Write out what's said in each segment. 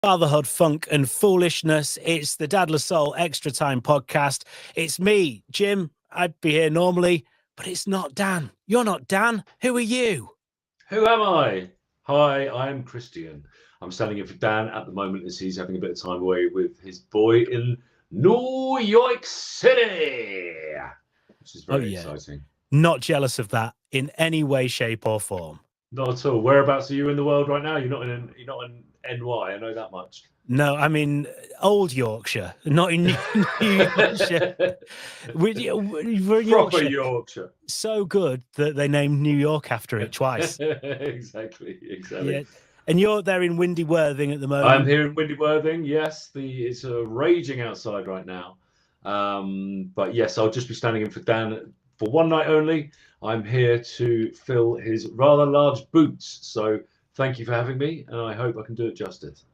Fatherhood, funk, and foolishness. It's the Dadless Soul Extra Time podcast. It's me, Jim. I'd be here normally, but it's not Dan. You're not Dan. Who are you? Who am I? Hi, I'm Kristian. I'm standing in for Dan at the moment as he's having a bit of time away with his boy in New York City, which is very exciting. Not jealous of that in any way, shape, or form. Not at all. Whereabouts are you in the world right now? You're not in NY. I know that much. No, I'm in Old Yorkshire, not in New Yorkshire. We're in Proper Yorkshire. So good that they named New York after it twice. Exactly. Yeah. And you're there in Windy Worthing at the moment. I'm here in Windy Worthing. Yes, it's raging outside right now. But yes, I'll just be standing in for Dan for one night only. I'm here to fill his rather large boots. So thank you for having me, and I hope I can do it justice.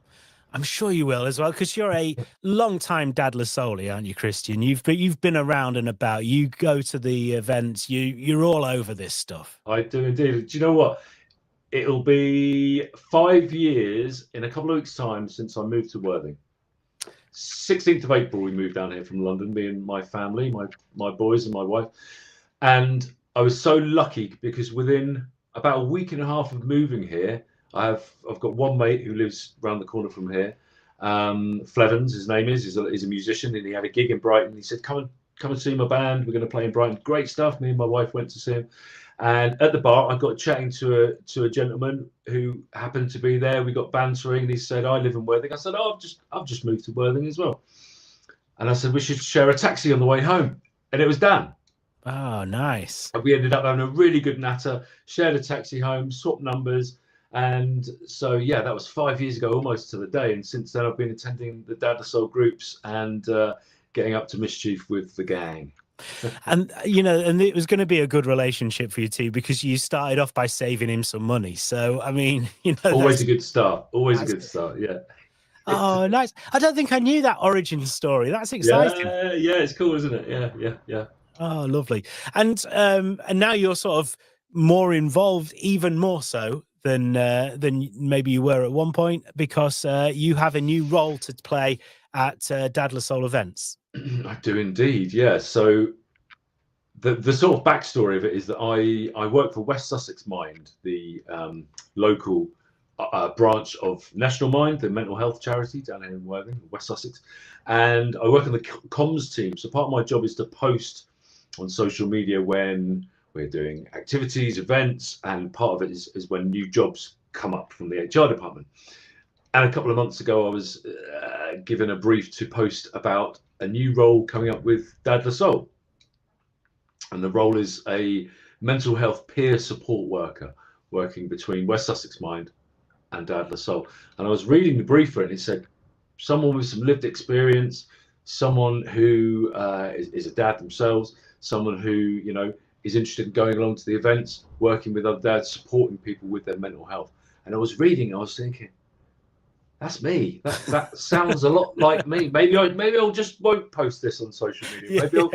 I'm sure you will as well, because you're a long-time Dadless Soulie, aren't you, Kristian? You've been around and about. You go to the events. You're all over this stuff. I do indeed. Do you know what? It'll be 5 years in a couple of weeks' time since I moved to Worthing. 16th of April, we moved down here from London, me and my family, my boys and my wife. And I was so lucky because within about a week and a half of moving here, I've got one mate who lives around the corner from here. Flevens, his name is. He's a musician, and he had a gig in Brighton. He said, "Come and see my band. We're going to play in Brighton." Great stuff. Me and my wife went to see him. And at the bar, I got chatting to a gentleman who happened to be there. We got bantering, and he said, "I live in Worthing." I said, "Oh, I've just moved to Worthing as well." And I said, "We should share a taxi on the way home." And it was Dan. Oh, nice. And we ended up having a really good natter, shared a taxi home, swapped numbers. And so, yeah, that was 5 years ago, almost to the day. And since then, I've been attending the Dadless Soul groups and getting up to mischief with the gang. And and it was going to be a good relationship for you two, because you started off by saving him some money. So I mean, always a good start. Always a good start. Yeah. Oh, nice. I don't think I knew that origin story. That's exciting. Yeah, it's cool, isn't it? Yeah. Oh, lovely. And now you're sort of more involved, even more so than maybe you were at one point, because you have a new role to play at Dadless Soul events. I do indeed, yeah. So the sort of backstory of it is that I work for West Sussex Mind, the local branch of National Mind, the mental health charity down here in Worthing, West Sussex, and I work on the comms team. So part of my job is to post on social media when we're doing activities, events, and part of it is when new jobs come up from the HR department. And a couple of months ago, I was given a brief to post about a new role coming up with Dadless Soul. And the role is a mental health peer support worker working between West Sussex Mind and Dadless Soul. And I was reading the brief for it, and it said someone with some lived experience, someone who is a dad themselves, someone who is interested in going along to the events, working with other dads, supporting people with their mental health. And I was reading, I was thinking, that's me. That sounds a lot like me. Maybe I'll just won't post this on social media. Maybe I'll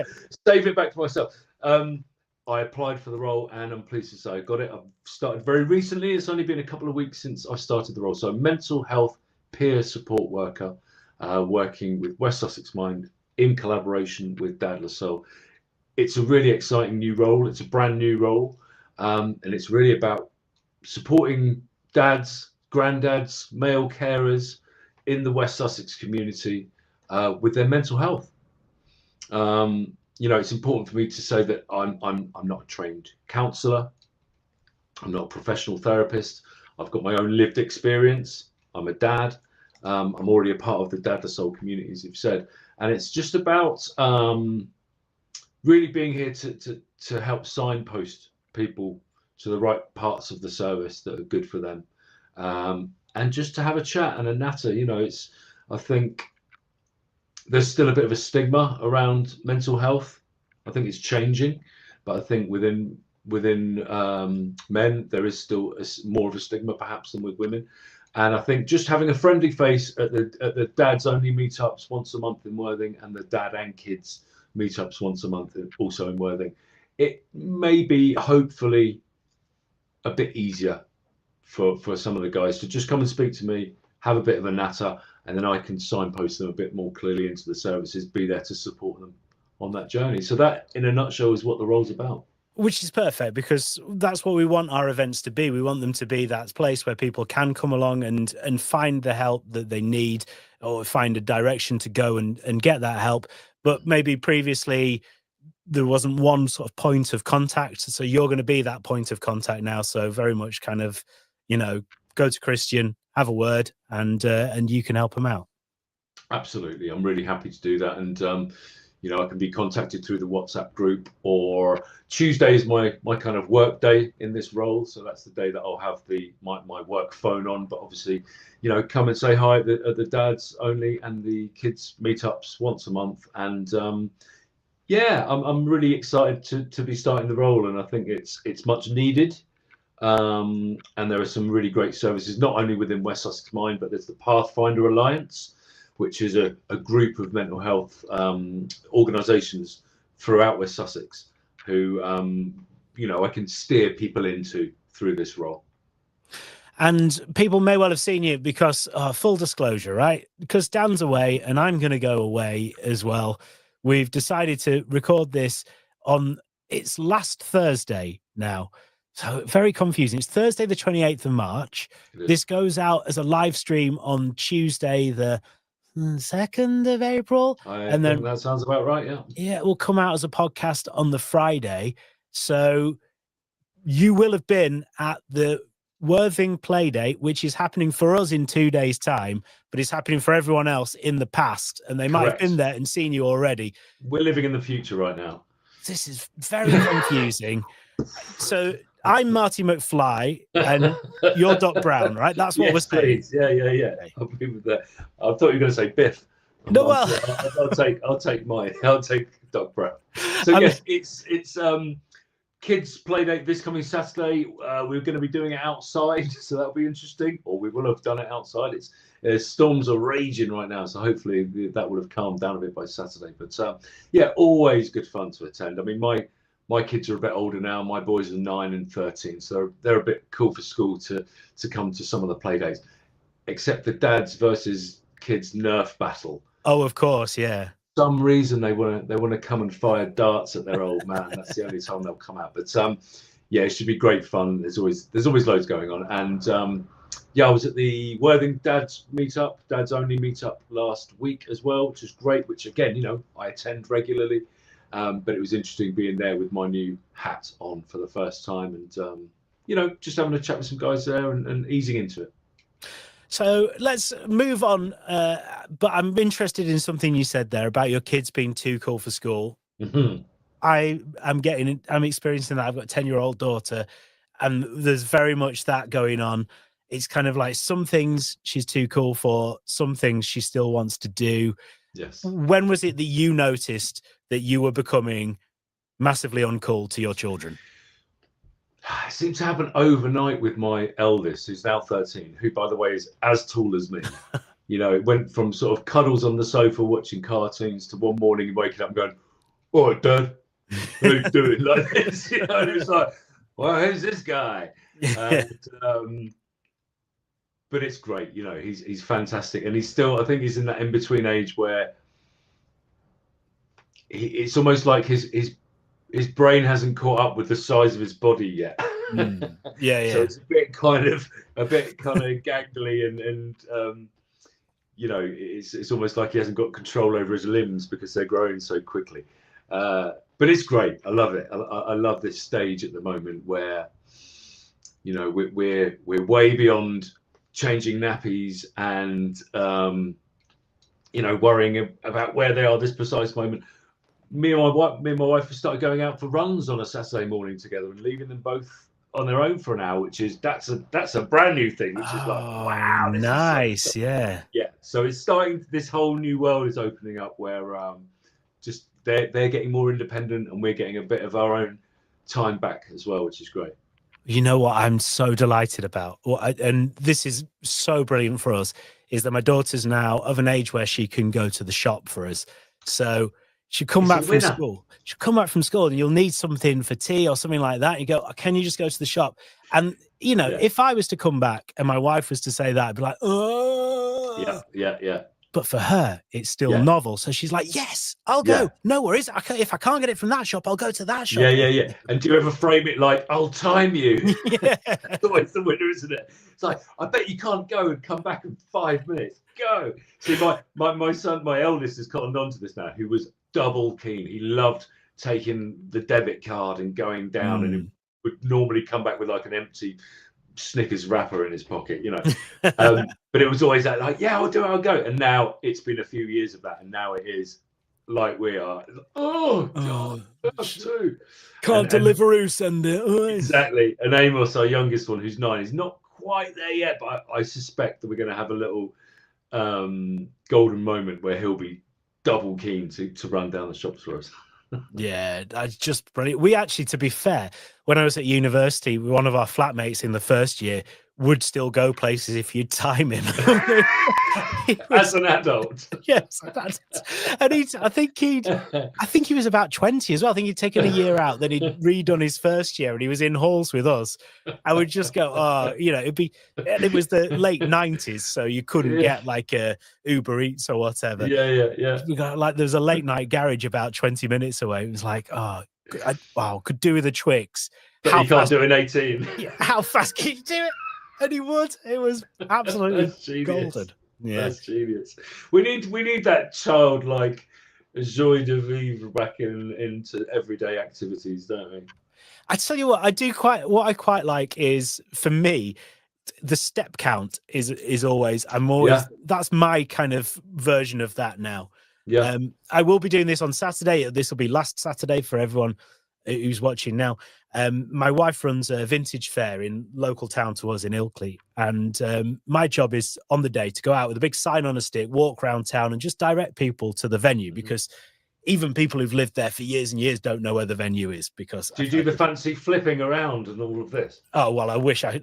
save it back to myself. I applied for the role, and I'm pleased to say I got it. I've started very recently. It's only been a couple of weeks since I started the role. So mental health peer support worker, working with West Sussex Mind in collaboration with Dadless Soul. It's a really exciting new role. It's a brand new role, and it's really about supporting dads, granddads, male carers in the West Sussex community with their mental health. It's important for me to say that I'm not a trained counsellor. I'm not a professional therapist. I've got my own lived experience. I'm a dad. I'm already a part of the Dadless Soul community, as you've said, and it's just about really being here to help signpost people to the right parts of the service that are good for them. And just to have a chat and a natter. I think there's still a bit of a stigma around mental health. I think it's changing, but I think within men there is still more of a stigma perhaps than with women. And I think just having a friendly face at the dads only meetups once a month in Worthing, and the dad and kids meetups once a month also in Worthing, it may be hopefully a bit easier for some of the guys to just come and speak to me, have a bit of a natter, and then I can signpost them a bit more clearly into the services, be there to support them on that journey. So that, in a nutshell, is what the role's about. Which is perfect, because that's what we want our events to be. We want them to be that place where people can come along and find the help that they need, or find a direction to go and get that help. But maybe previously there wasn't one sort of point of contact. So you're going to be that point of contact now. So very much kind of, go to Kristian, have a word, and you can help them out. Absolutely. I'm really happy to do that. And, I can be contacted through the WhatsApp group, or Tuesday is my kind of work day in this role. So that's the day that I'll have my work phone on. But obviously, come and say hi at the dads only and the kids meetups once a month. And I'm really excited to be starting the role, and I think it's much needed. And there are some really great services, not only within West Sussex Mind, but there's the Pathfinder Alliance, which is a group of mental health organisations throughout West Sussex who, I can steer people into through this role. And people may well have seen you because, full disclosure, right? Because Dan's away and I'm going to go away as well. We've decided to record this on, it's last Thursday now. So very confusing. It's Thursday, the 28th of March. This goes out as a live stream on Tuesday, the 2nd of April. And then that sounds about right. Yeah, it will come out as a podcast on the Friday. So you will have been at the Worthing Playdate, which is happening for us in 2 days' time, but it's happening for everyone else in the past, and they might have been there and seen you already. We're living in the future right now. This is very confusing. So I'm Marty McFly and you're Doc Brown, right? That's what we're saying. Please. Yeah. Okay. I'll be with that. I thought you were going to say Biff. No, well, I'll take Doc Brown. So yes, it's kids play date this coming Saturday. We're going to be doing it outside, so that'll be interesting. Or we will have done it outside. Storms are raging right now, so hopefully that will have calmed down a bit by Saturday. But always good fun to attend. I mean, my kids are a bit older now. My boys are 9 and 13, so they're a bit cool for school to come to some of the play dates. Except the dads versus kids Nerf battle. Oh, of course, yeah. Some reason they want to come and fire darts at their old man. That's the only time they'll come out. But it should be great fun. There's always loads going on. And I was at the Worthing Dads only meetup last week as well, which is great. Which again, I attend regularly. But it was interesting being there with my new hat on for the first time, and just having a chat with some guys there and easing into it. So let's move on. But I'm interested in something you said there about your kids being too cool for school. Mm-hmm. I'm experiencing that. I've got a 10-year-old daughter, and there's very much that going on. It's kind of like some things she's too cool for, some things she still wants to do. Yes. When was it that you noticed that you were becoming massively uncool to your children? It seemed to happen overnight with my eldest, who's now 13, who, by the way, is as tall as me. It went from sort of cuddles on the sofa watching cartoons to one morning waking up and going, "All right, Dad, what are you doing?" Like this, and it was like, "Well, who's this guy?" But it's great, he's fantastic, and he's still, I think he's in that in-between age where it's almost like his brain hasn't caught up with the size of his body yet. Yeah. So it's a bit kind of gangly and it's almost like he hasn't got control over his limbs because they're growing so quickly. But it's great. I love it. I love this stage at the moment where we're way beyond changing nappies and worrying about where they are this precise moment. Me and my wife have started going out for runs on a Saturday morning together and leaving them both on their own for an hour, that's a brand new thing, which is like, wow, this nice. is so yeah. So it's starting, this whole new world is opening up where just they're getting more independent and we're getting a bit of our own time back as well, which is great. You know what I'm so delighted about, and this is so brilliant for us, is that my daughter's now of an age where she can go to the shop for us. So she'll come back from school. She'll come back from school and you'll need something for tea or something like that. And you go, "Can you just go to the shop?" And, if I was to come back and my wife was to say that, I'd be like, "Oh." Yeah. But for her, it's still Yeah. novel. So she's like, yes, I'll go. Yeah. No worries. If I can't get it from that shop, I'll go to that shop. Yeah. And do you ever frame it like, I'll time you? Yeah. That's always the winner, isn't it? It's like, I bet you can't go and come back in 5 minutes. Go. See, my son, my eldest, has cottoned on to this now, who was double keen. He loved taking the debit card and going down, and he would normally come back with like an empty Snickers wrapper in his pocket, you know. But it was always that, like, yeah, I'll do it, I'll go. And now it's been a few years of that, and now it is like we are. Oh God, too. Can't deliver, who send it? Exactly. And Amos, our youngest one, who's 9, is not quite there yet, but I suspect that we're going to have a little golden moment where he'll be double keen to run down the shops for us. Yeah, that's just brilliant. We actually, to be fair, when I was at university, one of our flatmates in the first year would still go places if you'd time him. As an adult. Yes. And I think he was about 20 as well. I think he'd taken a year out, then he'd redone his first year, and he was in halls with us. I would just go, it was the late 90s, so you couldn't get like a Uber Eats or whatever. Yeah. We got like, there was a late night garage about 20 minutes away. It was like, could do with the Twix. But you can't do it in 18. Yeah, how fast can you do it? And he would. It was absolutely golden. Yeah, that's genius. We need that childlike joie de vivre back into everyday activities, don't we? I tell you what, what I quite like is, for me, the step count is always. That's my kind of version of that now. Yeah. I will be doing this on Saturday. This will be last Saturday for everyone who's watching now. My wife runs a vintage fair in local town to us in Ilkley, and my job is on the day to go out with a big sign on a stick, walk around town, and just direct people to the venue, because even people who've lived there for years and years don't know where the venue is. Because do you do the fancy flipping around and all of this? Oh well, I wish I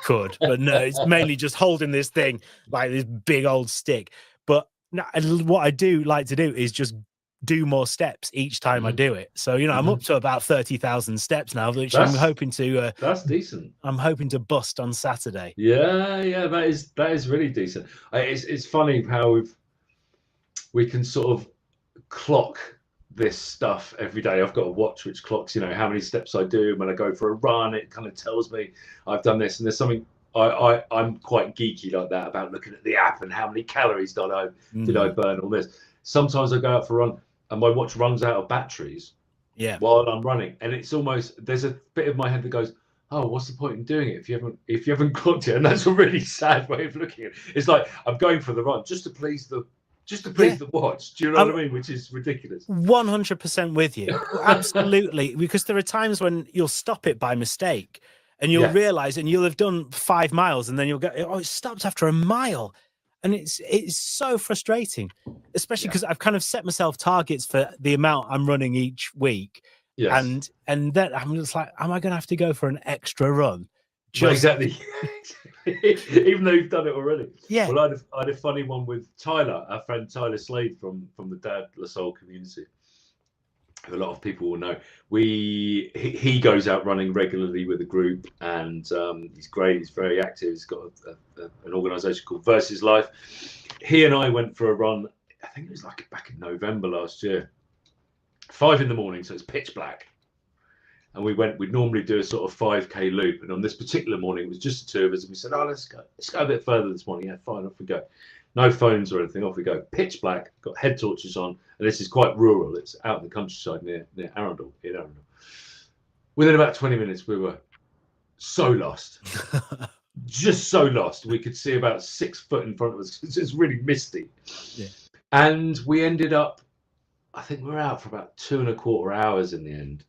could, but no, it's mainly just holding this thing, like this big old stick. But what I do like to do is just do more steps each time I do it. So, I'm up to about 30,000 steps now, which I'm hoping to that's decent. I'm hoping to bust on Saturday. Yeah, that is really decent. It's funny how we can sort of clock this stuff every day. I've got a watch which clocks, how many steps I do. When I go for a run, it kind of tells me I've done this. And there's something I'm quite geeky like that about looking at the app and how many calories did I burn on this. Sometimes I go out for a run and my watch runs out of batteries while I'm running, and it's almost, there's a bit of my head that goes, oh, what's the point in doing it if you haven't clocked it? And that's a really sad way of looking at it. It's like, I'm going for the run just to please the watch. Do you know what I mean? Which is ridiculous. 100% with you. Absolutely. Because there are times when you'll stop it by mistake and you'll realize, and you'll have done 5 miles, and then you'll go, oh, it stopped after a mile. And it's so frustrating, especially because I've kind of set myself targets for the amount I'm running each week. Yes. And then I'm just like, am I going to have to go for an extra run? Exactly. Even though you've done it already. Yeah. Well, I had a funny one with Tyler, our friend Tyler Slade from the Dad LaSalle community, who a lot of people will know. He goes out running regularly with a group, and he's great. He's very active. He's got an organisation called Versus Life. He and I went for a run. I think it was like back in November last year. 5 a.m, so it's pitch black. And we'd normally do a sort of 5K loop. And on this particular morning, it was just the two of us. And we said, let's go a bit further this morning. Yeah, fine, off we go. No phones or anything, off we go. Pitch black, got head torches on. And this is quite rural. It's out in the countryside near Arundel, in Arundel. Within about 20 minutes, we were so lost. Just so lost. We could see about 6 foot in front of us. It's really misty. Yeah. And we ended up, I think we were out for about 2.25 hours in the end.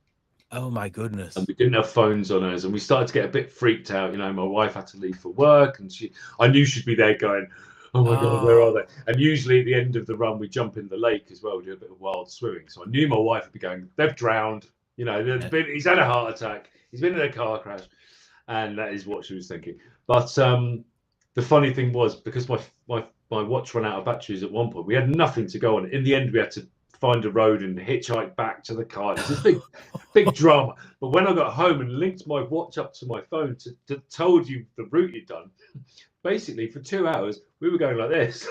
Oh my goodness. And we didn't have phones on us, and we started to get a bit freaked out. My wife had to leave for work, and I knew she'd be there going, oh my God, where are they? And usually at the end of the run, we jump in the lake as well, do a bit of wild swimming. So I knew my wife would be going, they've drowned. He's had a heart attack. He's been in a car crash. And that is what she was thinking. But the funny thing was, because my watch ran out of batteries at one point, we had nothing to go on. In the end, we had to find a road and hitchhike back to the car. It's this big drama. But when I got home and linked my watch up to my phone to told you the route you'd done, basically for 2 hours we were going like this.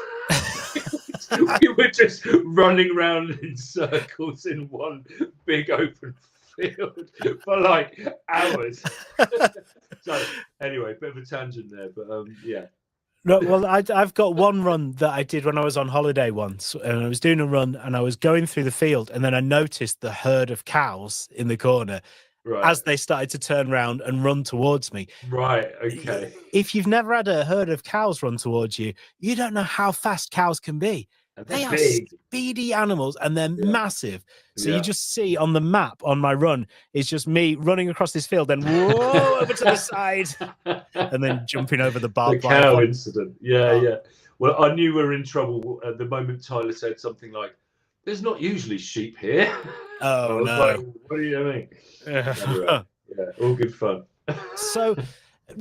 We were just running around in circles in one big open field for like hours. So anyway, bit of a tangent there, but yeah. No, well, I've got one run that I did when I was on holiday once, and I was doing a run, and I was going through the field, and then I noticed the herd of cows in the corner as they started to turn around and run towards me. Right. Okay. If you've never had a herd of cows run towards you, you don't know how fast cows can be. They are big. speedy animals, and they're massive. So you just see on the map on my run, it's just me running across this field, then whoa over to the side, and then jumping over the barbed wire. The cow incident. Yeah. Well, I knew we were in trouble at the moment Tyler said something like, "There's not usually sheep here." Oh no! Like, what do you mean? Anyway, yeah, all good fun. So,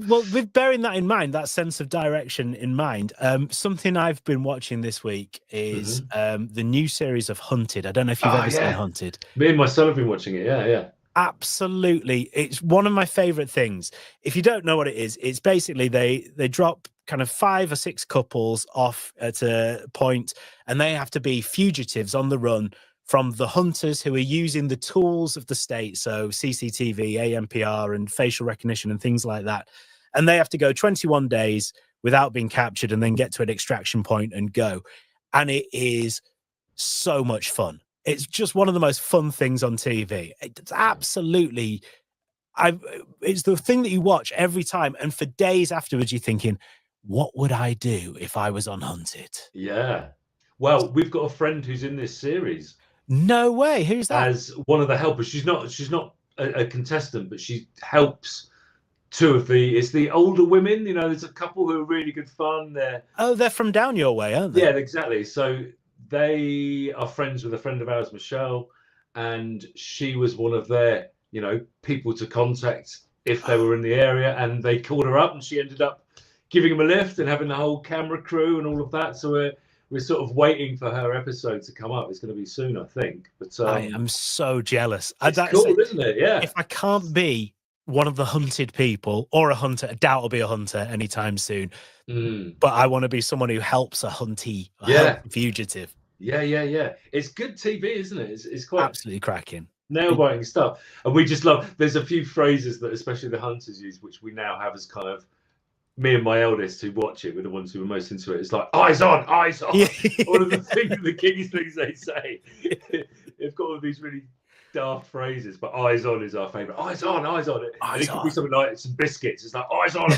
well, with bearing that in mind, that sense of direction in mind, something I've been watching this week is the new series of Hunted. I don't know if you've ever seen Hunted. Me and my son have been watching it. Yeah. Absolutely. It's one of my favorite things. If you don't know what it is, it's basically they drop kind of 5 or 6 couples off at a point, and they have to be fugitives on the run from the hunters who are using the tools of the state, so CCTV, AMPR, and facial recognition and things like that. And they have to go 21 days without being captured and then get to an extraction point and go. And it is so much fun. It's just one of the most fun things on TV. It's absolutely, it's the thing that you watch every time. And for days afterwards, you're thinking, what would I do if I was on Hunted? Yeah. Well, we've got a friend who's in this series. No way. Who's that? As one of the helpers. She's not a contestant, but she helps it's the older women. You know, there's a couple who are really good fun. They're from down your way, aren't they? Yeah, exactly. So they are friends with a friend of ours, Michelle, and she was one of their, people to contact if they were in the area, and they called her up and she ended up giving them a lift and having the whole camera crew and all of that. So we're sort of waiting for her episode to come up. It's going to be soon, I think. But I am so jealous. It's cool, isn't it? Yeah. If I can't be one of the hunted people or a hunter, I doubt I'll be a hunter anytime soon. But I want to be someone who helps a huntee, a fugitive. Yeah. It's good TV, isn't it? It's quite absolutely cracking, nail-biting stuff. And we just love. There's a few phrases that especially the hunters use, which we now have as kind of. Me and my eldest who watch it, we're the ones who are most into it. It's like eyes on. Yeah. One of the key things they say. They've got all these really daft phrases, but eyes on is our favourite. Eyes on. And it could be something like some biscuits. It's like eyes on.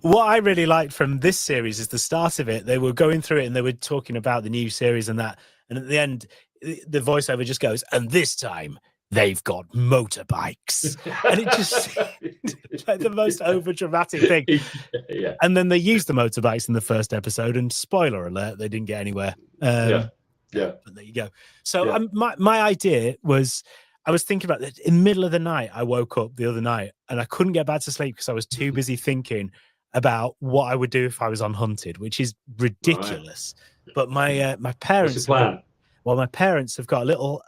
What I really liked from this series is the start of it. They were going through it and they were talking about the new series and that. And at the end, the voiceover just goes, and this time they've got motorbikes. And it just like the most over dramatic thing. Yeah. And then they used the motorbikes in the first episode, and spoiler alert, they didn't get anywhere. Yeah. But there you go. So my idea was, I was thinking about it in the middle of the night. I woke up the other night and I couldn't get back to sleep because I was too busy thinking about what I would do if I was on Hunted, which is ridiculous. Right. But my parents, my parents have got a little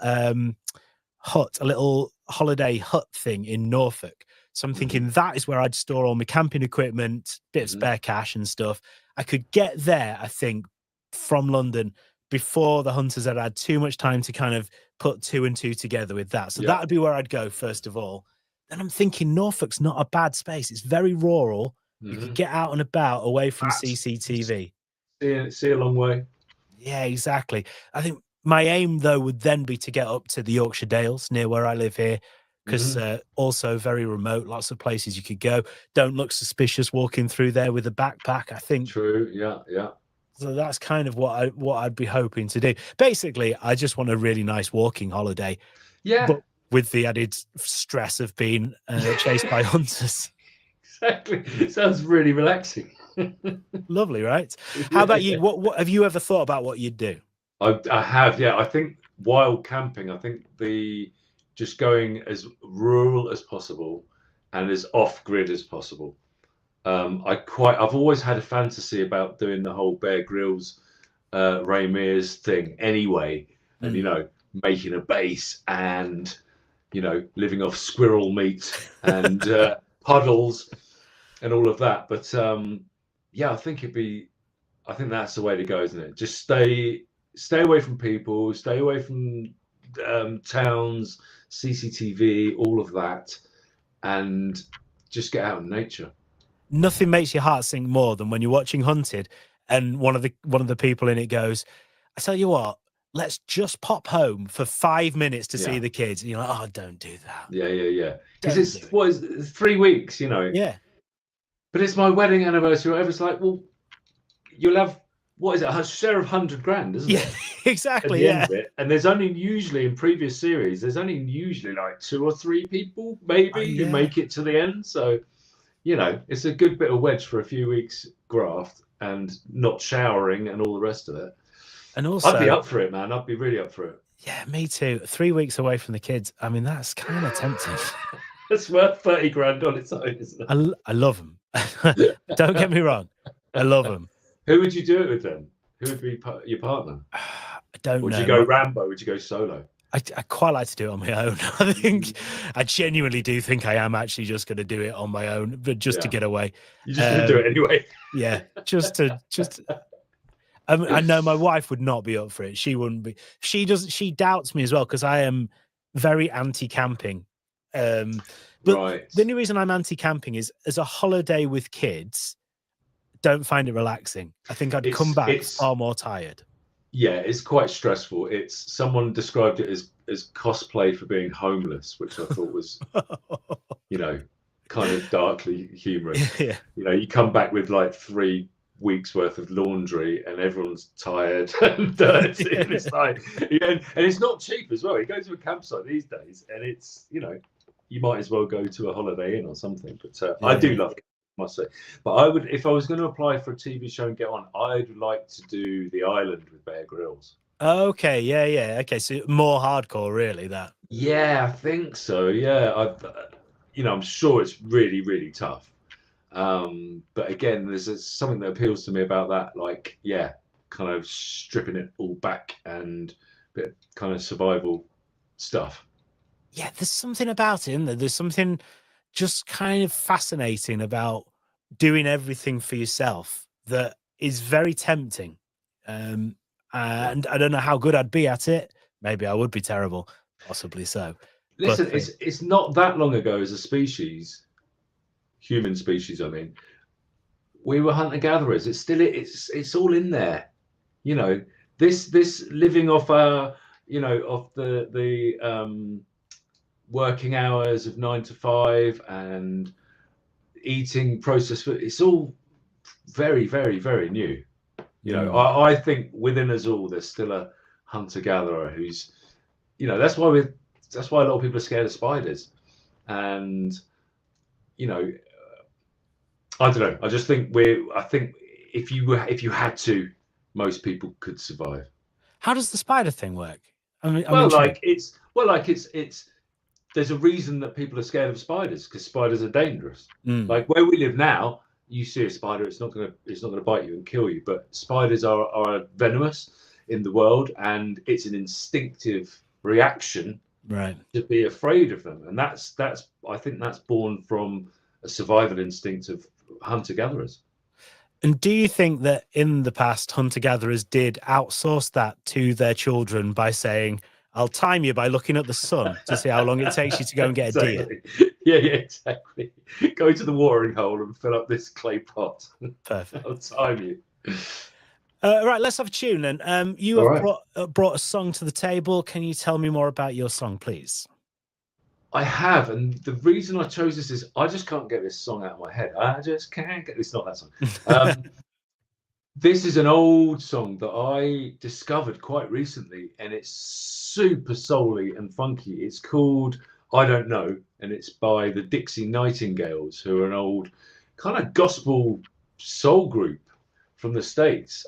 hut, a little holiday hut thing in Norfolk. So I'm thinking that is where I'd store all my camping equipment, bit of spare cash and stuff. I could get there, I think, from London before the hunters had too much time to kind of put 2 and 2 together with that. So that would be where I'd go first of all. Then I'm thinking Norfolk's not a bad space. It's very rural. You could get out and about away from CCTV. See a long way. Yeah, exactly. I think my aim, though, would then be to get up to the Yorkshire Dales near where I live here, because also very remote, lots of places you could go. Don't look suspicious walking through there with a backpack, I think. True, yeah. So that's kind of what I'd be hoping to do. Basically, I just want a really nice walking holiday. Yeah. But with the added stress of being chased by hunters. Exactly. Sounds really relaxing. Lovely, right? How about you? What have you ever thought about what you'd do? I have, yeah. I think wild camping, I think just going as rural as possible and as off-grid as possible. I've always had a fantasy about doing the whole Bear Grylls Ray Mears thing anyway, and Mm. making a base and living off squirrel meat and puddles and all of that. But yeah, I think that's the way to go, isn't it? Just stay away from people, stay away from towns, CCTV, all of that, and just get out in nature. Nothing makes your heart sink more than when you're watching Hunted and one of the people in it goes, I tell you what, let's just pop home for 5 minutes to see Yeah. the kids. And you're like, oh, don't do that. Yeah. Because Don't do it. it's 3 weeks, Yeah. But it's my wedding anniversary. Whatever. It's like, well, you'll have, what is it, a share of 100 grand, isn't Yeah, it? At exactly. the end Yeah. of it. And there's only usually in previous series, there's only usually like 2 or 3 people maybe who Yeah. make it to the end. So, it's a good bit of wedge for a few weeks graft and not showering and all the rest of it. And also, I'd be up for it, man. I'd be really up for it. yeah, me too. 3 weeks away from the kids. I mean, that's kind of tempting. It's worth 30 grand on its own, isn't it? I love them. Don't get me wrong. I love them. Who would you do it with then? Who would be your partner? I don't know. Would you go Rambo? Would you go solo? I quite like to do it on my own. I genuinely do think I am actually just going to do it on my own, but just to get away. You're just going to do it anyway. Yeah, I know my wife would not be up for it. She wouldn't be. She doubts me as well because I am very anti-camping. But right. The only reason I'm anti-camping is as a holiday with kids, don't find it relaxing. I think I'd come back far more tired. Yeah, it's quite stressful. Someone described it as cosplay for being homeless, which I thought was, kind of darkly humorous. Yeah. You come back with like 3 weeks worth of laundry and everyone's tired and dirty. And it's like, and it's not cheap as well. You go to a campsite these days and it's, you might as well go to a Holiday Inn or something. But I do love it, I must say. But if I was going to apply for a TV show and get on, I'd like to do The Island with Bear Grylls. Okay, yeah. Okay, so more hardcore, really, that. Yeah, I think so. Yeah, I'm sure it's really, really tough. But again, there's something that appeals to me about that, like, kind of stripping it all back and a bit of kind of survival stuff. Yeah, there's something about it, isn't there? There's something just kind of fascinating about doing everything for yourself that is very tempting. And I don't know how good I'd be at it. Maybe I would be terrible, possibly so. Listen, it's not that long ago as a species, human species, I mean, we were hunter-gatherers. It's still, it's all in there. This living off off the working hours of 9 to 5 and eating processed food, it's all very, very, very new. I think within us all there's still a hunter-gatherer who's, that's why a lot of people are scared of spiders. And I don't know, I just think I think if you had to, most people could survive. How does the spider thing work? It's there's a reason that people are scared of spiders, because spiders are dangerous. Like where we live now, you see a spider, it's not gonna bite you and kill you. But spiders are venomous in the world, and it's an instinctive reaction, right, to be afraid of them. And that's I think that's born from a survival instinct of hunter-gatherers. And do you think that in the past, hunter-gatherers did outsource that to their children by saying, I'll time you by looking at the sun to see how long it takes you to go and get a deer? Yeah, exactly. Go to the watering hole and fill up this clay pot. Perfect. I'll time you. Right, let's have a tune then. You have brought a song to the table. Can you tell me more about your song, please? I have, and the reason I chose this is I just can't get this song out of my head. I just can't get. It's not that song. This is an old song that I discovered quite recently, and it's super soul-y and funky. It's called I Don't Know, and it's by the Dixie Nightingales, who are an old kind of gospel soul group from the States.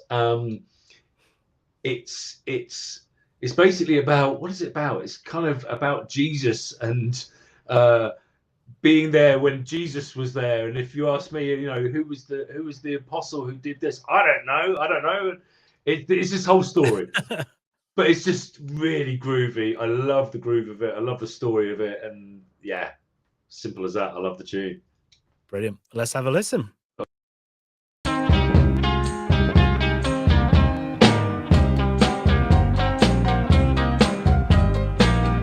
It's basically about, what is it about? It's kind of about Jesus and being there when Jesus was there. And if you ask me, who was the apostle who did this? I don't know. It's this whole story. But it's just really groovy. I love the groove of it. I love the story of it. And yeah, simple as that. I love the tune. Brilliant. Let's have a listen.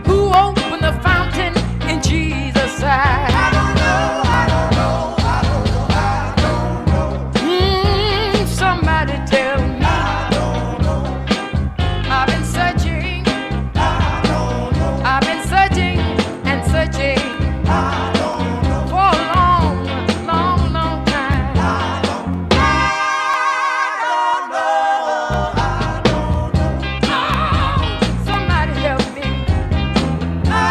Who opened the fountain in Jesus' side? I don't know, I don't know, I don't know, I don't know. Somebody tell me. I don't know, I've been searching. I don't know, I've been searching and searching I don't know, for a long, long, long time. I don't know, I don't know, I don't know, Oh, somebody help me. I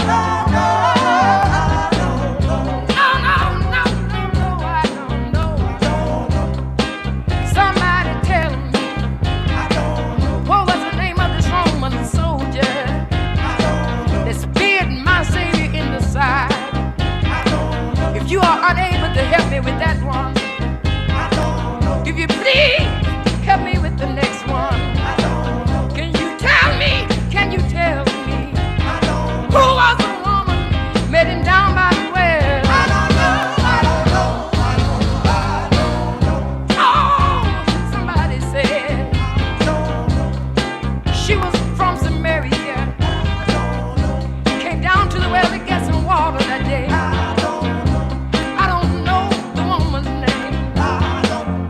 don't know, I don't know, No, no, no, no, no, I don't know. don't know, Somebody tell me. I don't know, What was the name of this Roman soldier I don't know, that speared my Savior in the side? I don't know, If you are unable to help me with that one, I don't know, if you please help me with the next one. I don't know, Can you tell me? Can you tell me I don't who know, was the woman met him down by the well? I don't know, I don't know, I don't know, I don't know, Oh, somebody said I don't know, she was from Samaria. I don't know, Came down to the well to get some water that day. I don't know. I don't know the woman's name. I don't know.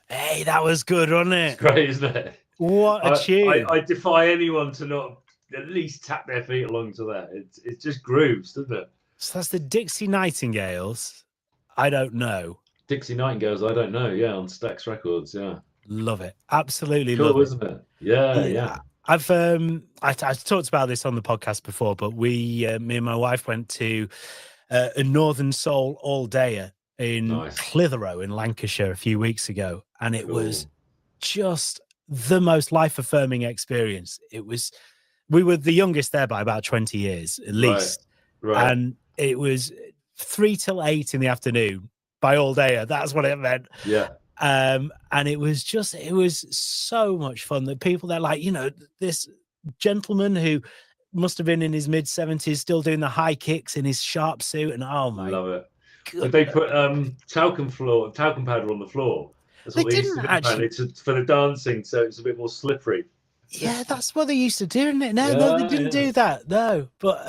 Hey, that was good, wasn't it? It's great, isn't it? What a tune. I defy anyone to not at least tap their feet along to that. It just grooves, doesn't it? So that's the Dixie Nightingales. I don't know. Dixie Nightingales, I don't know. Yeah, on Stax Records. Yeah, Love it. Absolutely cool, love it. isn't it? Yeah. I've talked about this on the podcast before, but me and my wife went to a Northern Soul all dayer in Nice. Clitheroe in Lancashire a few weeks ago, and it was Cool. just the most life affirming experience. We were the youngest there by about 20 years at least, Right. and it was 3 till 8 in the afternoon by all dayer. That's what it meant. Yeah. And it was so much fun. The people that, like, this gentleman who must have been in his mid-70s still doing the high kicks in his sharp suit, and oh my Love it. God. Did they put talcum powder on the floor? That's what They they used to didn't do, actually. apparently, for the dancing, so it's a bit more slippery. Yeah, that's what they used to do, isn't it? No, they didn't do that. No, but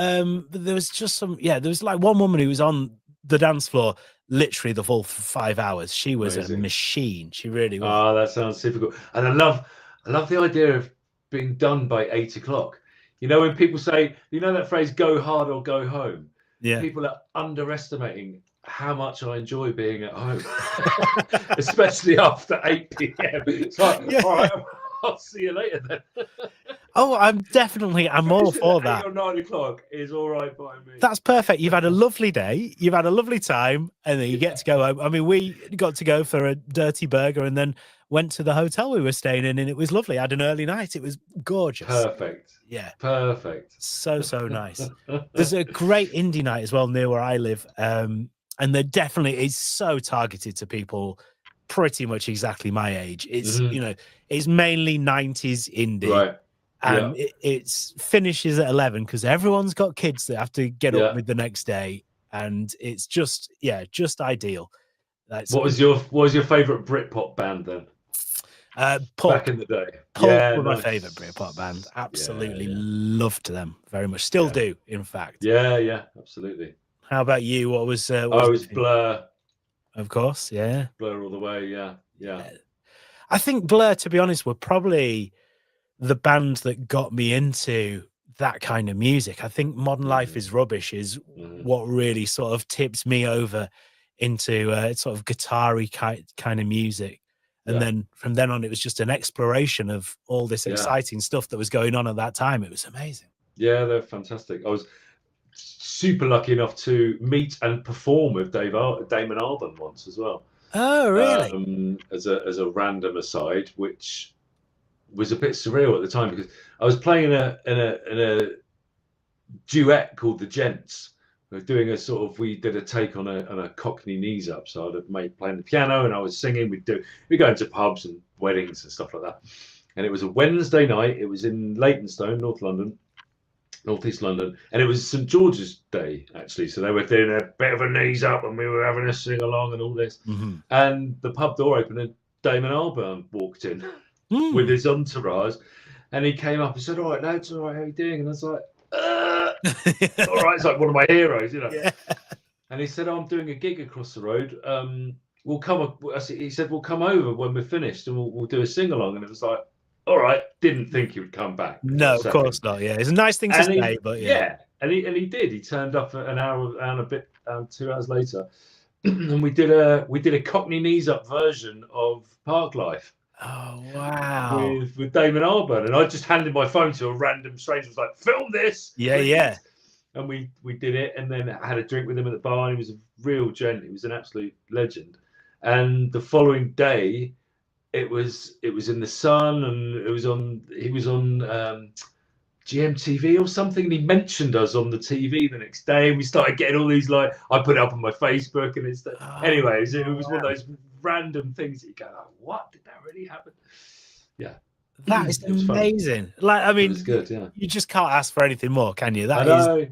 there was just there was like one woman who was on the dance floor literally the full 5 hours. She was Amazing. a machine. She really was. Oh, that sounds difficult. And I love the idea of being done by 8 o'clock. You know, when people say, that phrase, go hard or go home, Yeah. people are underestimating how much I enjoy being at home, especially after 8 p.m. It's like, Yeah. all right, I'll see you later then. Oh, I'm all for 8 that. or 9 o'clock is all right by me. That's perfect. You've had a lovely day. You've had a lovely time, and then you get to go home. I mean, we got to go for a dirty burger and then went to the hotel we were staying in, and it was lovely. I had an early night. It was gorgeous. Perfect. Yeah. Perfect. So nice. There's a great indie night as well near where I live. And there definitely is so targeted to people pretty much exactly my age. It's, it's mainly 90s indie. Right. And it's finishes at 11 because everyone's got kids that have to get up with the next day. And it's just ideal. What was your favorite Britpop band then? Pulp. Back in the day. Pulp were my favorite Britpop band. Absolutely loved them very much. Still do, in fact. Yeah, absolutely. How about you? What was? It was Blur. Of course, yeah. Blur all the way. Yeah. I think Blur, to be honest, were probably the band that got me into that kind of music. I think Modern Life is Rubbish is what really sort of tips me over into sort of guitar-y kind of music. And then from then on, it was just an exploration of all this exciting stuff that was going on at that time. It was amazing. Yeah, they're fantastic. I was super lucky enough to meet and perform with Damon Albarn once as well. Oh, really? As a random aside, which was a bit surreal at the time because I was playing in a duet called The Gents. We were doing we did a take on a Cockney knees up. So I'd have playing the piano and I was singing. We'd go into pubs and weddings and stuff like that. And it was a Wednesday night. It was in Leytonstone, North East London, and it was St George's Day actually. So they were doing a bit of a knees up, and we were having a sing along and all this. And the pub door opened, and Damon Albarn walked in with his entourage, and he came up and said, "All right, lads, all right, how you doing?" And I was like, "All right." It's like one of my heroes, Yeah. And he said, "I'm doing a gig across the road. We'll come." He said, "We'll come over when we're finished, and we'll do a sing along." And it was like, all right, didn't think he would come back. No, of course not. Yeah, it's a nice thing to say, but and he did. He turned up an hour and a bit, 2 hours later, and we did a Cockney knees up version of Park Life. Oh wow! With Damon Albarn, and I just handed my phone to a random stranger. Was like, film this. Yeah. And we did it, and then I had a drink with him at the bar. And he was a real gent. He was an absolute legend. And the following day, it was in the Sun, and he was on GMTV or something, and he mentioned us on the TV the next day, and we started getting all these, like, I put it up on my Facebook, and it's anyways, it was one of those random things that you go, oh, what, did that really happen? Yeah, that is amazing. Like, I mean, it's good. Yeah, you just can't ask for anything more, can you? That is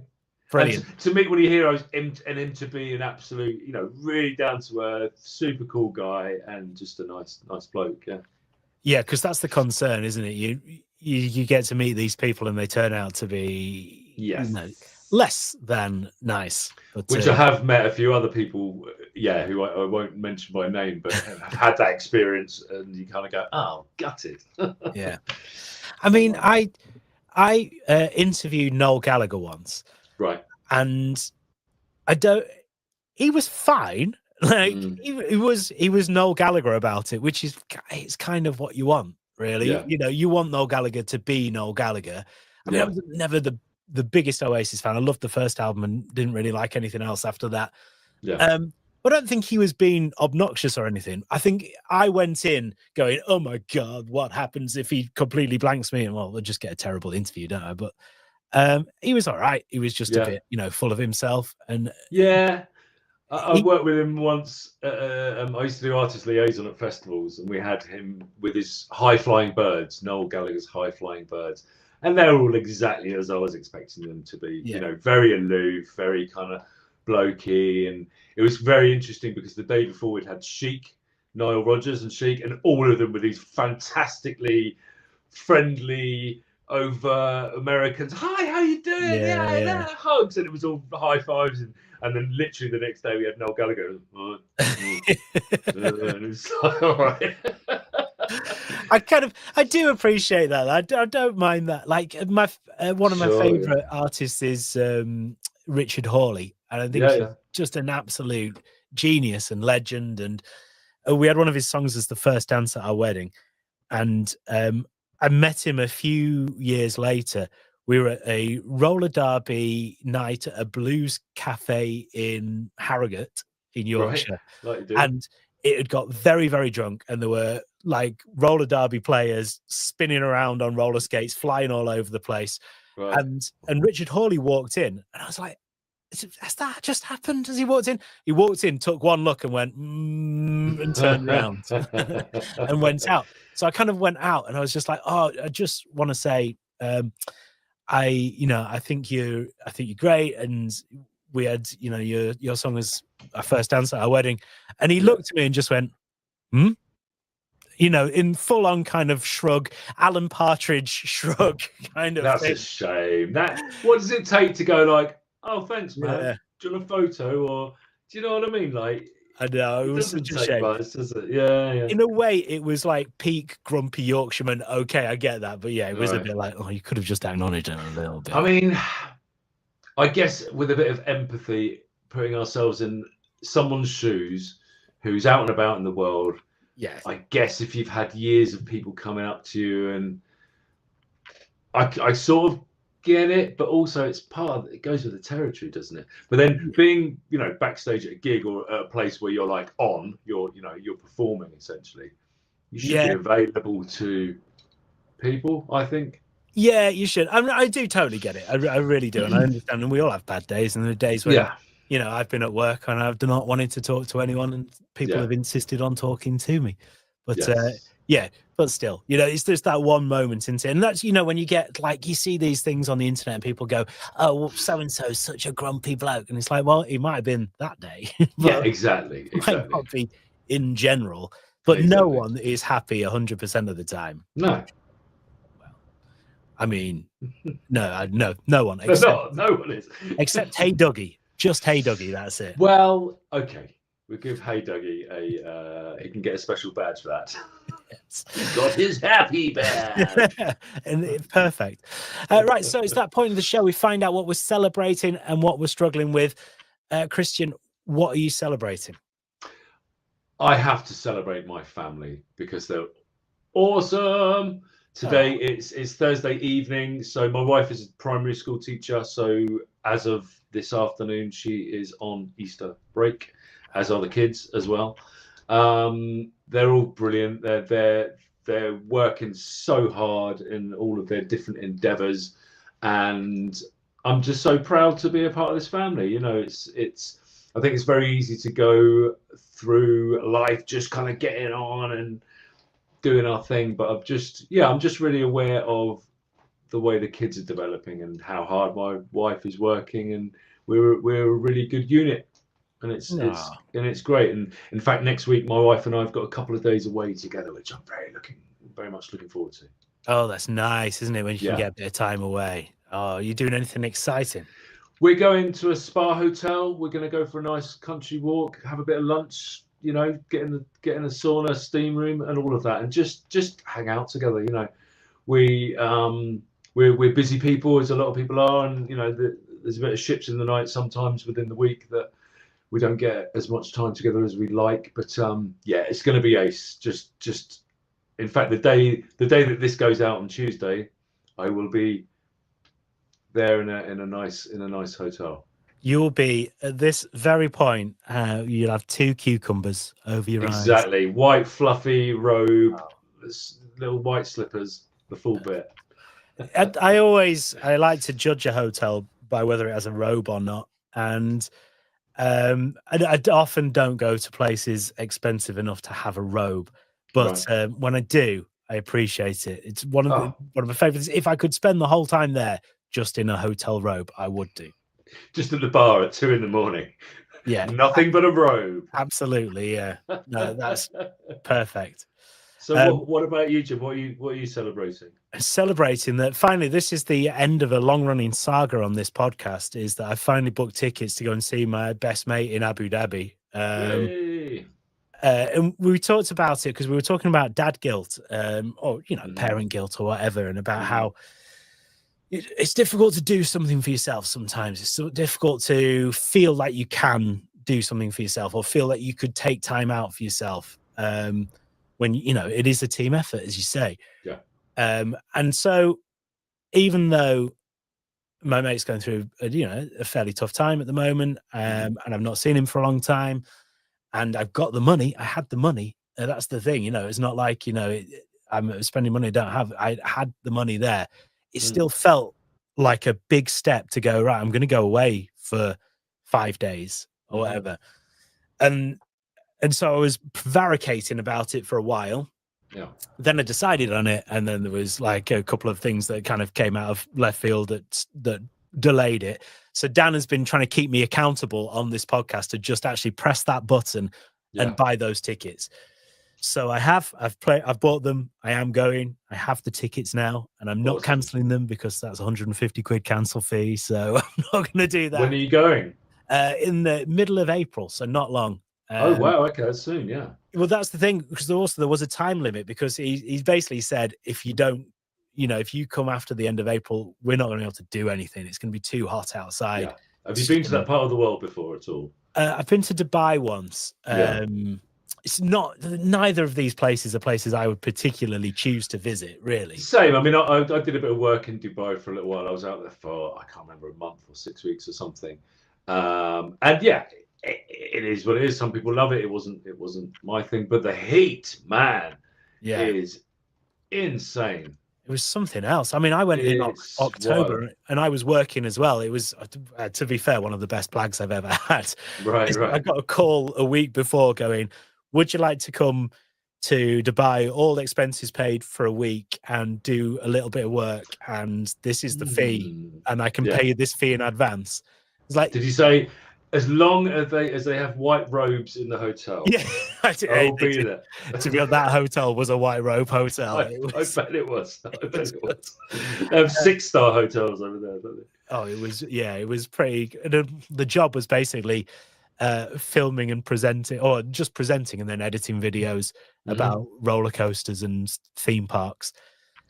brilliant. To meet one of your heroes and him to be an absolute, really down to earth, super cool guy, and just a nice bloke. Yeah, because that's the concern, isn't it? You get to meet these people and they turn out to be less than nice. But, which I have met a few other people, who I won't mention by name, but have had that experience, and you kind of go, oh, gutted. Yeah. I mean, I interviewed Noel Gallagher once. Right. And he was fine. Like he was Noel Gallagher about it, which is, it's kind of what you want, really. Yeah. You want Noel Gallagher to be Noel Gallagher. I mean, I was never the biggest Oasis fan. I loved the first album and didn't really like anything else after that. Yeah. But I don't think he was being obnoxious or anything. I think I went in going, oh my God, what happens if he completely blanks me? And well, we'll just get a terrible interview, don't I? But he was all right. He was just a bit, full of himself. And I worked with him once. I used to do artist liaison at festivals, and we had him with his High Flying Birds, Noel Gallagher's High Flying Birds, and they're all exactly as I was expecting them to be. Very aloof, very kind of blokey, and it was very interesting because the day before we'd had Chic, Nile Rodgers and Chic, and all of them were these fantastically friendly, over Americans. Hi, how you doing? Yeah. Hugs, and it was all high fives, and then literally the next day we had Noel Gallagher. And it's like, all right. I do appreciate that. I don't mind that. Like one of my favorite artists is Richard Hawley, and I think he's just an absolute genius and legend. And we had one of his songs as the first dance at our wedding, and I met him a few years later. We were at a roller derby night at a blues cafe in Harrogate in Yorkshire. Like you do. And it had got very, very drunk, and there were like roller derby players spinning around on roller skates, flying all over the place. Right. And Richard Hawley walked in, and I was like, has that just happened? As he walked in, took one look and went, and turned around and went out. So I kind of went out, and I was just like, oh, I just want to say, I think you're great. And we had, your song was our first dance at our wedding. And he looked at me and just went, in full on kind of shrug, Alan Partridge shrug kind of That's thing. a shame. What does it take to go like, oh, thanks, man. Yeah. Do you want a photo? Or do you know what I mean? Like, I know, it was doesn't such a take shame. much, does it? Yeah. In a way, it was like peak grumpy Yorkshireman. Okay, I get that. But yeah, it was a Right. bit like, oh, you could have just acknowledged it a little bit. I mean, I guess with a bit of empathy, putting ourselves in someone's shoes who's out and about in the world. Yeah. I guess if you've had years of people coming up to you, and I sort of get it, but also it's it goes with the territory, doesn't it? But then being, backstage at a gig or at a place where you're like you're performing essentially, you should be available to people, I think. Yeah, you should. I mean, I do totally get it. I really do. And I understand. And we all have bad days. And there are days where, I've been at work and I've not wanted to talk to anyone, and people have insisted on talking to me. But but still, it's just that one moment into it. And that's, when you get like, you see these things on the internet and people go, oh, well, so-and-so is such a grumpy bloke. And it's like, well, he might have been that day. Yeah, exactly. Might not be in general. But no one is happy 100% of the time. No. I mean, no one. Except, no one is. Except Hey Dougie. Just Hey Dougie, that's it. Well, okay. We'll give Hey Dougie he can get a special badge for that. Yes. He's got his happy badge. And it's perfect. Right, so it's that point of the show. We find out what we're celebrating and what we're struggling with. Kristian, what are you celebrating? I have to celebrate my family because they're awesome. Today it's Thursday evening, so my wife is a primary school teacher. So as of this afternoon, she is on Easter break, as are the kids as well. They're all brilliant. They're working so hard in all of their different endeavours, and I'm just so proud to be a part of this family. It's. I think it's very easy to go through life just kind of getting on and doing our thing, but I'm just really aware of the way the kids are developing and how hard my wife is working, and we're a really good unit, and it's great. And in fact, next week my wife and I have got a couple of days away together, which I'm very much looking forward to. Oh, that's nice, isn't it, when you can get a bit of time away? Oh, are you doing anything exciting? We're going to a spa hotel. We're going to go for a nice country walk, have a bit of lunch, get in a sauna, steam room, and all of that, and just hang out together. We're busy people, as a lot of people are, and there's a bit of ships in the night sometimes within the week that we don't get as much time together as we'd like. But it's going to be ace. Just in fact, the day that this goes out on Tuesday, I will be there in a nice hotel. You'll be at this very point. You'll have 2 cucumbers over your eyes. Exactly, white fluffy robe, little white slippers, the full bit. I like to judge a hotel by whether it has a robe or not, and I often don't go to places expensive enough to have a robe, but when I do, I appreciate it. It's one of my favorites. If I could spend the whole time there just in a hotel robe, I would do. Just at the bar at 2 a.m. Yeah, nothing but a robe. Absolutely, yeah. No, that's perfect. So what about you, Jim? What are you celebrating? Celebrating that finally, this is the end of a long-running saga on this podcast, is that I finally booked tickets to go and see my best mate in Abu Dhabi. And we talked about it because we were talking about dad guilt, or parent guilt or whatever, and about how it's difficult to do something for yourself sometimes. It's so difficult to feel like you can do something for yourself or feel like you could take time out for yourself when, it is a team effort, as you say. Yeah. And so even though my mate's going through a fairly tough time at the moment, and I've not seen him for a long time, and I've got the money, I had the money. That's the thing, it's not like, I'm spending money I don't have. I had the money there. It still felt like a big step to go, right, I'm going to go away for 5 days or whatever. And so I was prevaricating about it for a while. Yeah. Then I decided on it, and then there was like a couple of things that kind of came out of left field that delayed it. So Dan has been trying to keep me accountable on this podcast to just actually press that button and buy those tickets. So I've bought them. I am going. I have the tickets now, and I'm not cancelling them because that's 150 quid cancel fee. So I'm not going to do that. When are you going? In the middle of April, so not long. Oh wow, okay, that's soon, yeah. Well, that's the thing, because also there was a time limit, because he's basically said, if you don't, if you come after the end of April, we're not going to be able to do anything. It's going to be too hot outside. Yeah. Have you been to that part of the world before at all? I've been to Dubai once. It's not, neither of these places are places I would particularly choose to visit, really. Same. I mean, I did a bit of work in Dubai for a little while. I was out there for, I can't remember, a month or 6 weeks or something. And yeah, it is what it is. Some people love it. It wasn't my thing, but the heat, man, is insane. It was something else. I mean, I went in October and I was working as well. It was, to be fair, one of the best blags I've ever had. Right. I got a call a week before going, would you like to come to Dubai, all expenses paid for a week, and do a little bit of work? And this is the fee, and I can pay you this fee in advance. It's like, did you say, as long as they have white robes in the hotel? Yeah, I'll be there. To be honest, that hotel was a white robe hotel. I bet it was. They have 6-star hotels over there, don't they? Oh, it was pretty. The job was basically filming and presenting, or just presenting and then editing videos about roller coasters and theme parks.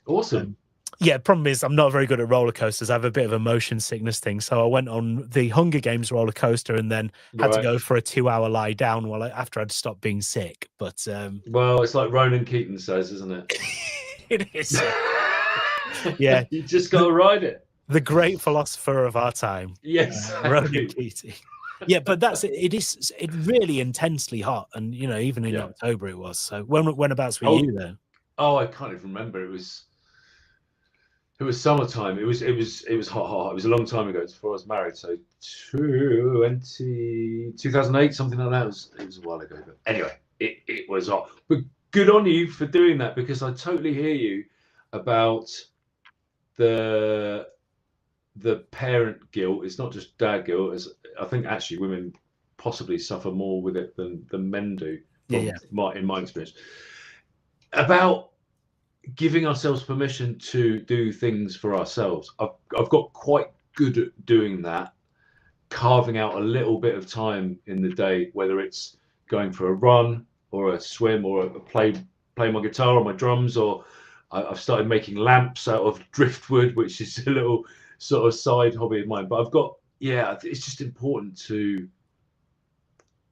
Awesome. Yeah, problem is I'm not very good at roller coasters. I have a bit of a motion sickness thing. So I went on the Hunger Games roller coaster and then had to go for a 2-hour lie down after I'd stopped being sick. But well, it's like Ronan Keating says, isn't it? It is. Yeah. You just got to ride it. The great philosopher of our time. Yes. Ronan Keating. Yeah, but it is really intensely hot. And, even in October it was. So whenabouts were you then? Oh, I can't even remember. It was summertime. It was hot. It was a long time ago. It's before I was married. So 2008, something like that. It was a while ago. But anyway, it was hot. But good on you for doing that, because I totally hear you about the parent guilt. It's not just dad guilt. I think actually women possibly suffer more with it than men do. In my experience. About giving ourselves permission to do things for ourselves. I've got quite good at doing that, carving out a little bit of time in the day, whether it's going for a run or a swim or play my guitar or my drums, or I've started making lamps out of driftwood, which is a little sort of side hobby of mine. But I've got, it's just important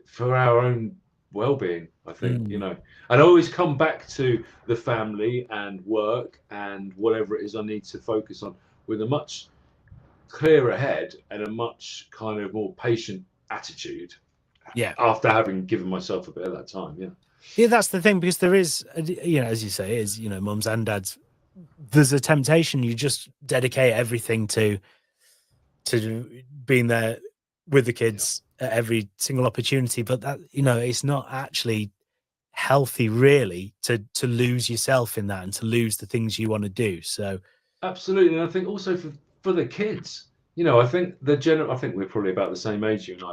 for our own well-being, I think, and I always come back to the family and work and whatever it is I need to focus on with a much clearer head and a much kind of more patient attitude. After having given myself a bit of that time. Yeah, that's the thing, because there is, as you say, is mums and dads, there's a temptation. You just dedicate everything to being there with the kids at every single opportunity, but that it's not actually healthy, really, to lose yourself in that and to lose the things you want to do. So absolutely. And I think also for the kids, I think I think we're probably about the same age, you and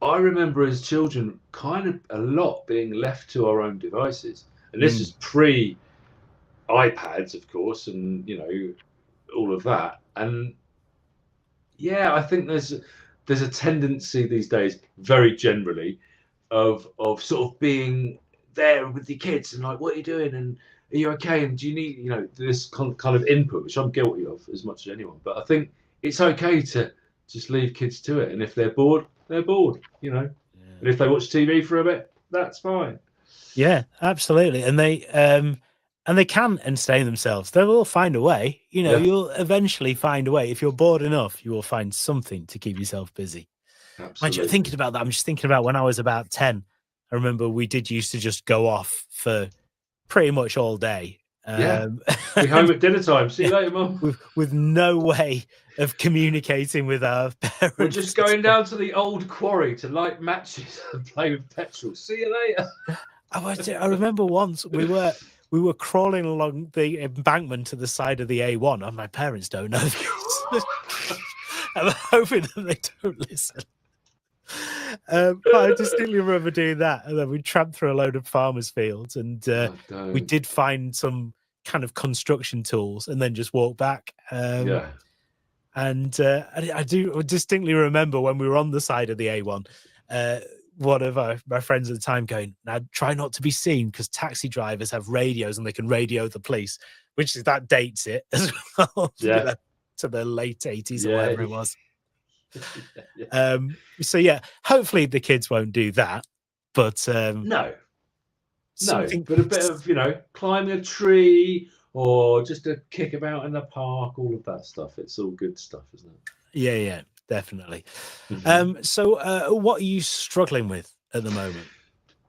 I remember as children kind of a lot being left to our own devices, and this is pre iPads, of course, and all of that. And I think there's a tendency these days, very generally, of sort of being there with the kids and like, what are you doing? And are you okay? And do you need, this kind of input, which I'm guilty of as much as anyone. But I think it's okay to just leave kids to it. And if they're bored, they're bored, And if they watch TV for a bit, that's fine. Yeah, absolutely. And they, and they can entertain themselves. They will find a way. You know, Yeah. you'll eventually find a way. If you're bored enough, you will find something to keep yourself busy. Mind you, Absolutely. thinking about that, I'm just thinking about when I was about 10. I remember we did used to just go off for pretty much all day. Yeah. Be home at dinner time. See you later, Mum. with no way of communicating with our parents. We're just going down to the old quarry to light matches and play with petrol. See you later. I remember once we were crawling along the embankment to the side of the A1, and my parents don't know this. I'm hoping that they don't listen. But I distinctly remember doing that, and then we tramped through a load of farmers' fields, and we did find some kind of construction tools, and then just walk back. Yeah. And I do distinctly remember when we were on the side of the A1, one of my friends at the time going, "Now try not to be seen, because taxi drivers have radios and they can radio the police," which is that dates it as well. Yeah. You know, to the late 80s or Yeah. whatever it was. Yeah. So yeah, hopefully the kids won't do that, but No, something. but a bit of, climbing a tree or just a kick about in the park, all of that stuff. It's all good stuff, isn't it? Yeah, definitely. Mhm. So what are you struggling with at the moment?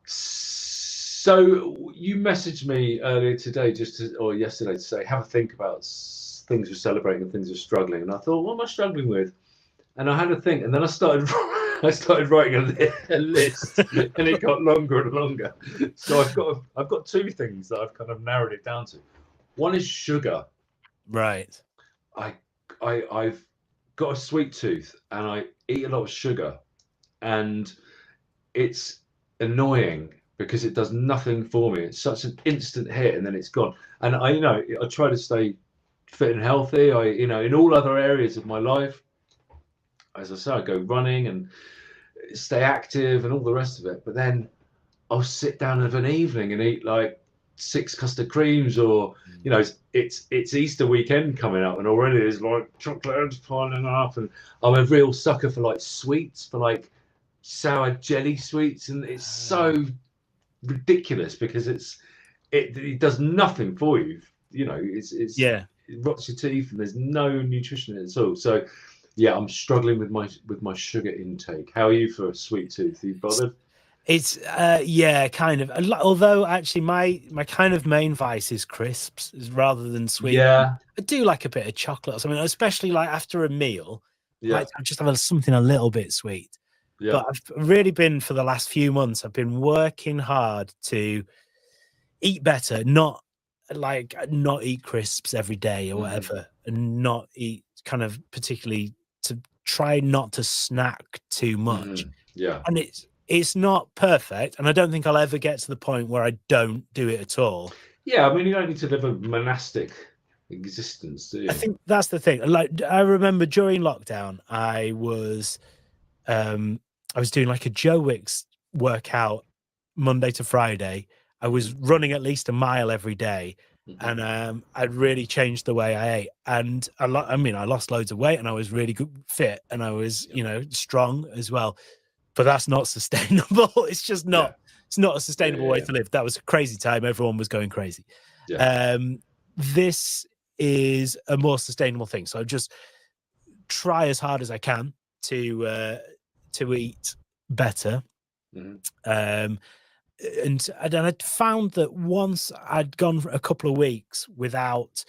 So you messaged me earlier today, or yesterday, to say have a think about things you're celebrating and things you're struggling. And I thought, what am I struggling with? And I had a think, and then I started writing a list, and it got longer and longer. So I've got two things that I've kind of narrowed it down to. One is sugar. Right. I've got a sweet tooth, and I eat a lot of sugar, and it's annoying because it does nothing for me. It's such an instant hit, and then it's gone. And I try to stay fit and healthy. In all other areas of my life, as I say, I go running and stay active and all the rest of it. But then I'll sit down of an evening and eat like 6 custard creams, or it's Easter weekend coming up, and already there's like chocolate piling up, and I'm a real sucker for like sweets, for like sour jelly sweets, and it's so ridiculous because it does nothing for you. It's Yeah. it rots your teeth, and there's no nutrition in it at all. So yeah, I'm struggling with my sugar intake. How are you for a sweet tooth? Are you bothered? It's kind of. Although actually, my kind of main vice is crisps, rather than sweet. Yeah, I do like a bit of chocolate or something, especially like after a meal. yeah, Like I just have something a little bit sweet. yeah. But I've really been, for the last few months, I've been working hard to eat better, not eat crisps every day or whatever, and not eat kind of particularly, to try not to snack too much. Yeah, And it's not perfect, and I don't think I'll ever get to the point where I don't do it at all. yeah. I mean, you don't need to live a monastic existence, do you? I think that's the thing. Like, I remember during lockdown, I was doing like a Joe Wicks workout Monday to Friday. I was running at least a mile every day, and I'd really changed the way I ate. And I lost loads of weight, and I was really fit, and I was strong as well. But that's not sustainable. It's just not. Yeah. It's not a sustainable way to live. That was a crazy time. Everyone was going crazy. Yeah. This is a more sustainable thing. So I just try as hard as I can to eat better. And I found that once I'd gone for a couple of weeks without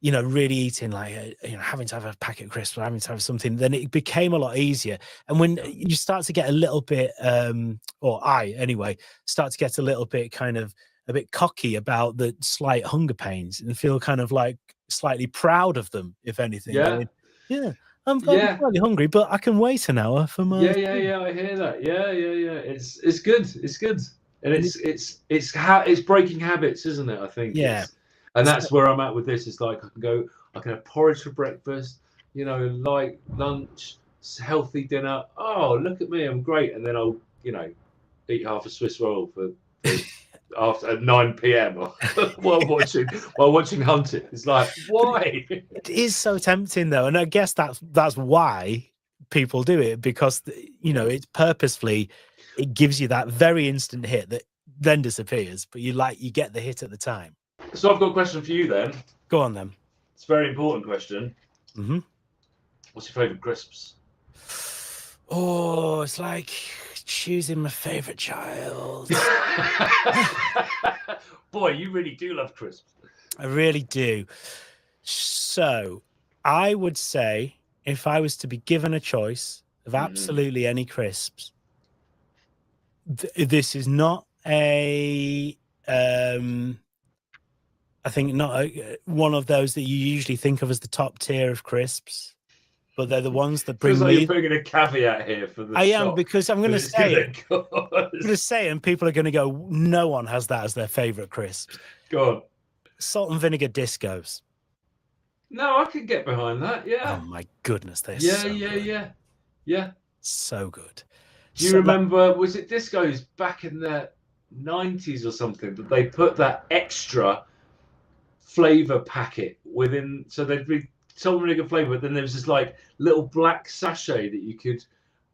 really eating, like having to have a packet of crisps or having to have something, then it became a lot easier. And when you start to get a little bit or I anyway start to get a little bit kind of a bit cocky about the slight hunger pains, and feel kind of like slightly proud of them, if anything. I'm slightly hungry, but I can wait an hour for my Yeah. I hear that. Yeah. It's good. It's good, and it's breaking habits, isn't it? I think. Yeah. And that's where I'm at with this. It's like I can have porridge for breakfast, light lunch, healthy dinner. Oh, look at me, I'm great. And then I'll, eat half a Swiss roll for after at 9 p.m. while watching Hunted. It's like, why? It is so tempting though, and I guess that's why people do it, because it's purposefully, it gives you that very instant hit that then disappears, but you get the hit at the time. So I've got a question for you then. Go on then. It's a very important question. Mm-hmm. What's your favourite crisps? Oh, it's like choosing my favorite child. Boy, you really do love crisps. I really do. So I would say if I was to be given a choice of absolutely any crisps, this is not a I think not one of those that you usually think of as the top tier of crisps, but they're the ones that bring Feels like me. you're putting in a caveat here for the I am, shop. because I'm going to say it. Go I'm going to say it, and people are going to go, no one has that as their favorite crisps. Go on. Salt and vinegar discos. No, I can get behind that. Yeah. Oh my goodness, they're Yeah, so yeah, good. yeah. So good. Do you remember, was it discos back in the 90s or something, that they put that extra flavour packet within, so they'd be salt and vinegar flavour, but then there was this like little black sachet that you could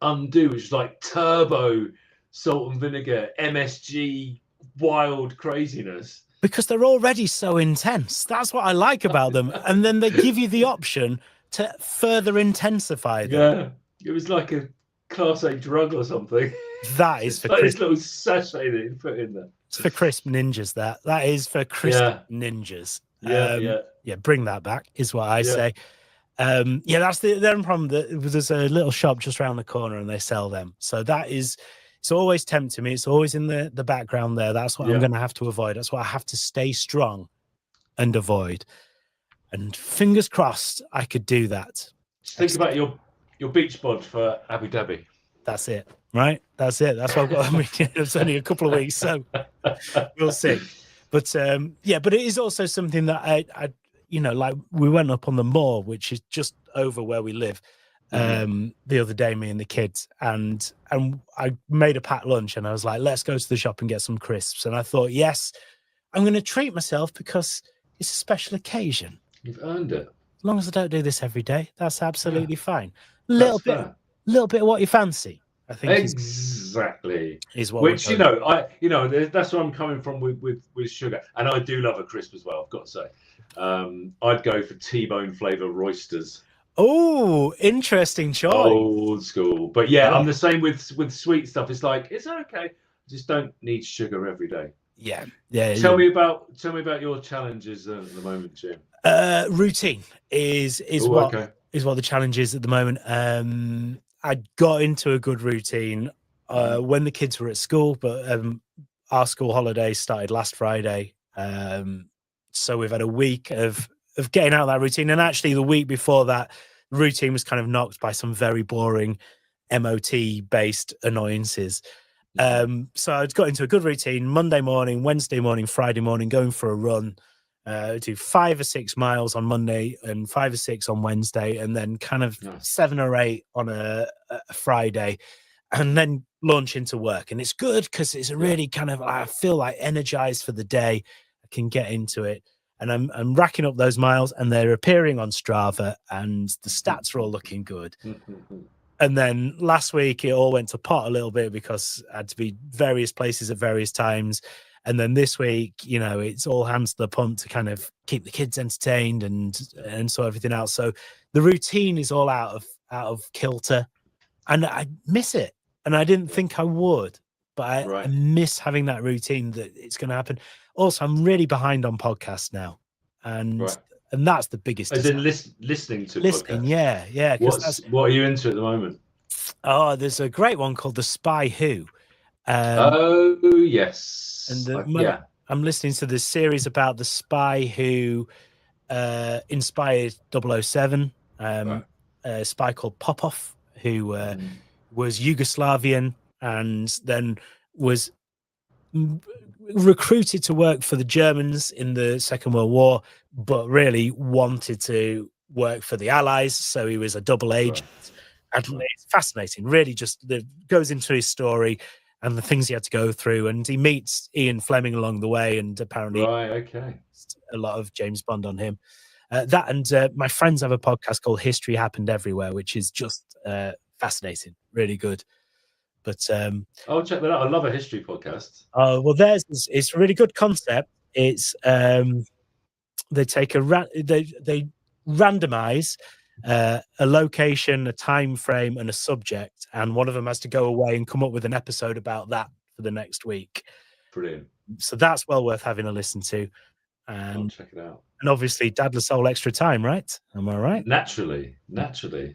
undo, which was like turbo salt and vinegar, MSG, wild craziness. Because they're already so intense. That's what I like about them. And then they give you the option to further intensify them. Yeah, it was like a Class A drug or something. That is for like crisp. this little sachet that you put in there. It's for crisp ninjas. That is for crisp ninjas. Yeah. Bring that back is what I say. That's the problem. There's a little shop just around the corner and they sell them. So it's always tempting me. It's always in the background there. That's what I'm going to have to avoid. That's what I have to stay strong and avoid. And fingers crossed, I could do that. Just think about your beach bod for Abu Dhabi. That's it, right? That's it. That's what I've got. I mean, it's only a couple of weeks, so we'll see. But but it is also something that I like we went up on the moor, which is just over where we live, the other day, me and the kids, and I made a packed lunch, and I was like, let's go to the shop and get some crisps. And I thought, yes, I'm going to treat myself because it's a special occasion. You've earned it. As long as I don't do this every day, that's absolutely fine. Little bit of what you fancy, I think. Exactly. Is what which that's where I'm coming from with sugar, and I do love a crisp as well. I've got to say, I'd go for T-bone flavour roysters. Oh, interesting choice. Old school, but I'm the same with sweet stuff. It's like it's okay. I just don't need sugar every day. Yeah. Tell me about your challenges at the moment, Jim. Routine is what the challenge is at the moment. I got into a good routine when the kids were at school, but our school holidays started last Friday. So we've had a week of getting out of that routine, and actually the week before that, the routine was kind of knocked by some very boring MOT based annoyances. So I got into a good routine: Monday morning, Wednesday morning, Friday morning, going for a run. Do 5 or 6 miles on Monday and 5 or 6 on Wednesday, and then kind of 7 or 8 on a Friday, and then launch into work. And it's good because it's a really kind of, I feel like energized for the day. I can get into it, and I'm racking up those miles, and they're appearing on Strava, and the stats are all looking good. And then last week it all went to pot a little bit because I had to be various places at various times. And then this week, it's all hands to the pump to kind of keep the kids entertained and sort everything else. So the routine is all out of kilter, and I miss it. And I didn't think I would, but I miss having that routine that it's going to happen. Also, I'm really behind on podcasts now, and that's the biggest. As in listening to podcasts. Yeah. What are you into at the moment? Oh, there's a great one called The Spy Who. Oh yes. And I'm listening to this series about the spy who inspired 007, a spy called Popov, who was Yugoslavian and then was recruited to work for the Germans in the Second World War, but really wanted to work for the Allies. So he was a double agent. And it's fascinating, really. Just goes into his story and the things he had to go through, and he meets Ian Fleming along the way, and apparently a lot of James Bond on him. My friends have a podcast called History Happened Everywhere, which is just fascinating, really good. But I'll check that out. I love a history podcast. Well, theirs is a really good concept, It's they take they randomize a location, a time frame, and a subject, and one of them has to go away and come up with an episode about that for the next week. Brilliant. So that's well worth having a listen to. I'll And check it out. and obviously Dadless Soul Extra Time, right? Am I right? Naturally. So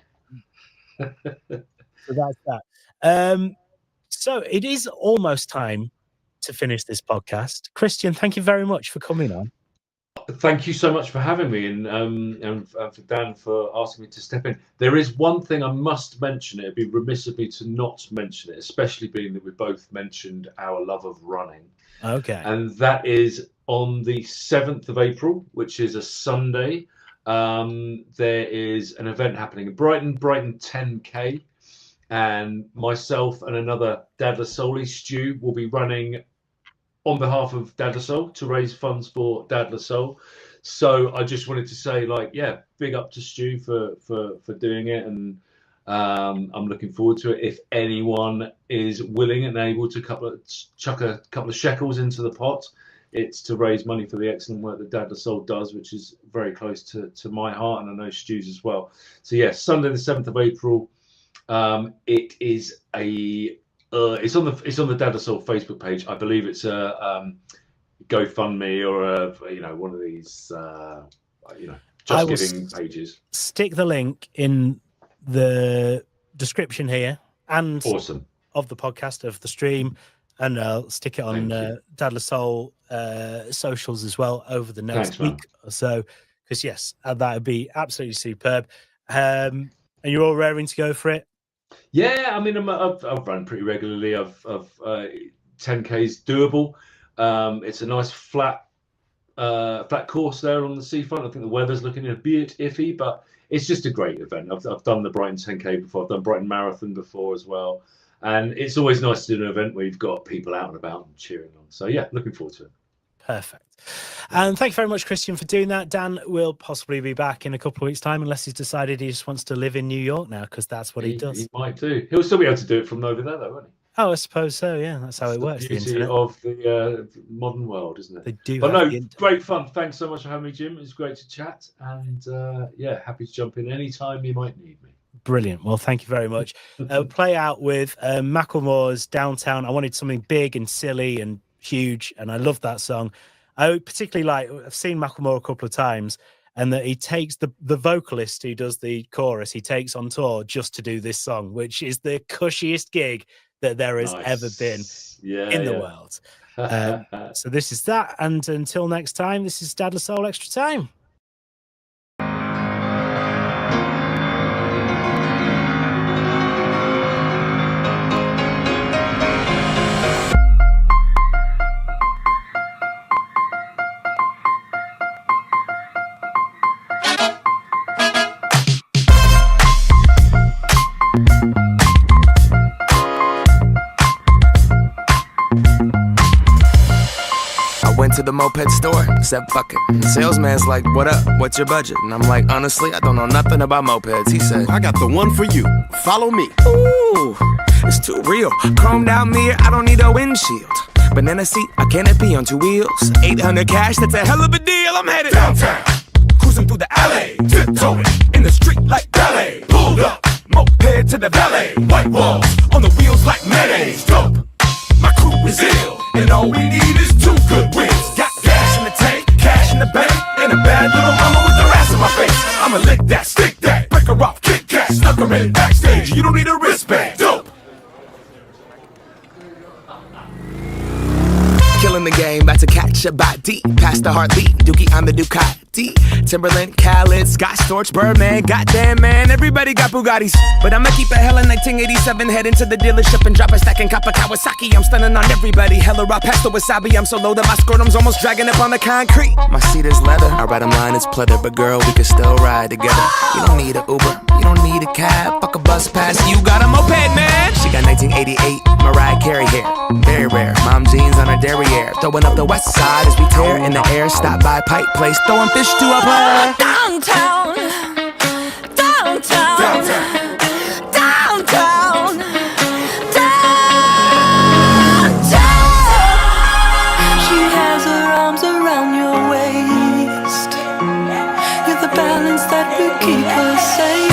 that's that. So it is almost time to finish this podcast. Kristian, thank you very much for coming on. Thank you so much for having me, and for Dan for asking me to step in. There is one thing I must mention. It'd be remiss of me to not mention it, especially being that we both mentioned our love of running. Okay. And that is on the 7th of April, which is a Sunday. There is an event happening in Brighton 10K, and myself and another Dadless Soul, Stu, will be running on behalf of Dadless Soul to raise funds for Dadless Soul. So I just wanted to say, big up to Stu for doing it, and I'm looking forward to it. If anyone is willing and able to chuck a couple of shekels into the pot, it's to raise money for the excellent work that Dadless Soul does, which is very close to my heart, and I know Stu's as well. So yes, Sunday the 7th of April. It is it's on the Dadless Soul Facebook page. I believe it's a GoFundMe or one of these just giving pages. Stick the link in the description here and Awesome of the podcast, of the stream, and I'll stick it on Dadless Soul socials as well over the next week or so, because yes, that would be absolutely superb. And you're all raring to go for it? Yeah, I mean, I've run pretty regularly. 10K's doable. It's a nice flat course there on the seafront. I think the weather's looking a bit iffy, but it's just a great event. I've done the Brighton 10K before. I've done Brighton Marathon before as well, and it's always nice to do an event where you've got people out and about and cheering on. So yeah, looking forward to it. Perfect. And thank you very much, Kristian, for doing that. Dan will possibly be back in a couple of weeks' time, unless he's decided he just wants to live in New York now, because that's what he does. He might do. He'll still be able to do it from over there, though, won't he? Oh, I suppose so. Yeah, that's how it works. The beauty of the modern world, isn't it? They do. But no, great fun. Thanks so much for having me, Jim. It was great to chat, and happy to jump in anytime you might need me. Brilliant. Well, thank you very much. Play out with Macklemore's Downtown. I wanted something big and silly and huge, and I love that song. I particularly I've seen Macklemore a couple of times, and that he takes the vocalist who does the chorus, he takes on tour just to do this song, which is the cushiest gig that there has ever been in the world. So this is that, and until next time, this is Dadless Soul Extra Time. Went to the moped store, said fuck it. The salesman's like, what up, what's your budget? And I'm like, honestly, I don't know nothing about mopeds. He said, I got the one for you, follow me. Ooh, it's too real. Chromed out mirror, I don't need a windshield. Banana seat, a canopy on 2 wheels. 800 cash, that's a hell of a deal. I'm headed downtown, cruising through the alley, tiptoeing in the street like ballet. Pulled up, moped to the valet. White walls on the wheels like mayonnaise. Dope, my crew is ill, and all we need is 2 good wheels. Got gas in the tank, cash in the bank, and a bad little mama with her ass in my face. I'ma lick that, stick that, break her off, kick that, snuck her in backstage. You don't need a wristband. Dope. Killing the game, about to catch a body. Past the heartbeat, Dookie on the Ducati. Timberland, Khaled, Scott Storch, Birdman. Goddamn man, everybody got Bugattis. But I'ma keep it hella 1987. Head into the dealership and drop a stack in Kappa Kawasaki. I'm stunning on everybody. Hella raw pasta wasabi. I'm so low that my scrotum's almost dragging up on the concrete. My seat is leather. I ride 'em line, it's pleather. But girl, we can still ride together. You don't need a Uber, you don't need a cab. Fuck a bus pass, you got a moped, man. She got 1988 Mariah Carey hair. Very rare, mom jeans on her derriere. Throwing up the west side as we tear in the air. Stop by Pipe Place, throwing fish to a player. Downtown, downtown, downtown, downtown, downtown. She has her arms around God will keep us safe.